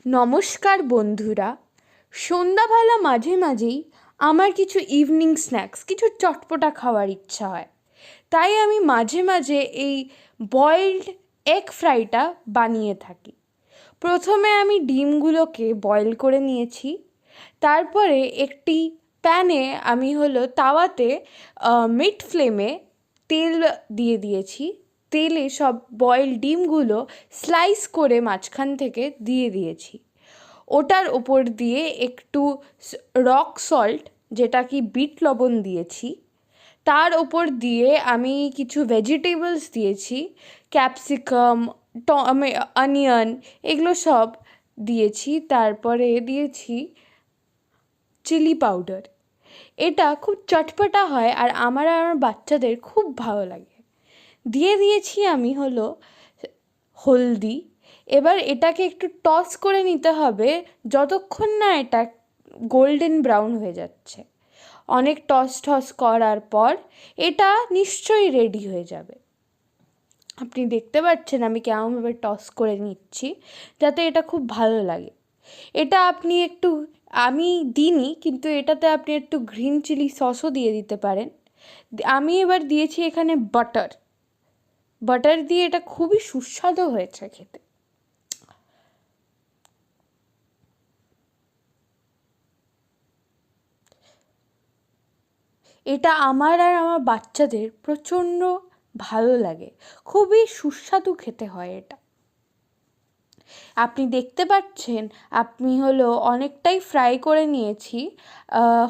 নমস্কার বন্ধুরা। সন্ধ্যাবেলা মাঝে মাঝেই আমার কিছু ইভিনিং স্ন্যাক্স, কিছু চটপটা খাওয়ার ইচ্ছা হয়। তাই আমি মাঝে মাঝে এই বয়েলড এগ ফ্রাইটা বানিয়ে থাকি। প্রথমে আমি ডিমগুলোকে বয়েল করে নিয়েছি। তারপরে একটি প্যানে আমি তাওয়াতে মিড ফ্লেমে তেল দিয়ে দিয়েছি। তেলে সব বয়েলড ডিমগুলো স্লাইস করে মাঝখান থেকে দিয়ে দিয়েছি। ওটার ওপর দিয়ে একটু রক সল্ট, যেটা কি বিট লবণ দিয়েছি। তার ওপর দিয়ে আমি কিছু ভেজিটেবলস দিয়েছি, ক্যাপসিকাম, অনিয়ন, এগুলো সব দিয়েছি। তারপরে দিয়েছি চিলি পাউডার। এটা খুব চটপটা হয় আর আমার বাচ্চাদের খুব ভালো লাগে। দিয়ে দিয়েছি আমি হলদি। এবার এটাকে একটু টস করে নিতে হবে যতক্ষণ না এটা গোল্ডেন ব্রাউন হয়ে যাচ্ছে। অনেক টস করার পর এটা নিশ্চয়ই রেডি হয়ে যাবে। আপনি দেখতে পাচ্ছেন আমি কেমনভাবে টস করে নিচ্ছি যাতে এটা খুব ভালো লাগে। এটা আমি দিইনি, কিন্তু এটাতে আপনি একটু গ্রিন চিলি সসও দিয়ে দিতে পারেন। আমি এবার দিয়েছি এখানে বাটার দিয়ে এটা খুবই সুস্বাদু হয়েছে খেতে। এটা আমার আর আমার বাচ্চাদের প্রচণ্ড ভালো লাগে, খুবই সুস্বাদু খেতে হয় এটা। আপনি দেখতে পাচ্ছেন অনেকটাই ফ্রাই করে নিয়েছি।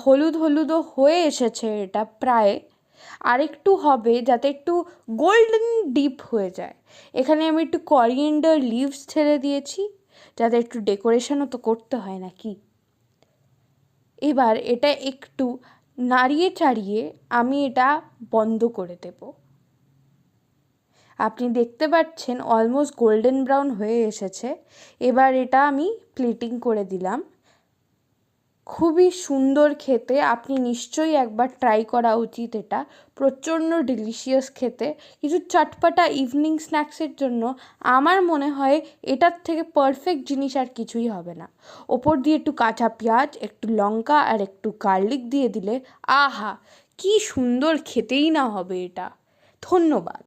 হলুদও হয়ে এসেছে এটা প্রায়। আরেকটু হবে যাতে একটু গোল্ডেন ডিপ হয়ে যায়। এখানে আমি একটু করিয়েন্ডার লিভস ছেড়ে দিয়েছি যাতে একটু ডেকোরেশনও তো করতে হয় নাকি। এবার এটা একটু নাড়িয়ে চাড়িয়ে আমি এটা বন্ধ করে দেব। আপনি দেখতে পাচ্ছেন অলমোস্ট গোল্ডেন ব্রাউন হয়ে এসেছে। এবার এটা আমি প্লেটিং করে দিলাম। খুবই সুন্দর খেতে, আপনি নিশ্চয়ই একবার ট্রাই করা উচিত। এটা প্রচণ্ড ডিলিশিয়াস খেতে। কিছু চটপটা ইভিনিং স্ন্যাক্সের জন্য আমার মনে হয় এটার থেকে পারফেক্ট জিনিস আর কিছুই হবে না। ওপর দিয়ে একটু কাঁচা পেঁয়াজ, একটু লঙ্কা আর একটু গার্লিক দিয়ে দিলে আহা, কি সুন্দর খেতেই না হবে এটা। ধন্যবাদ।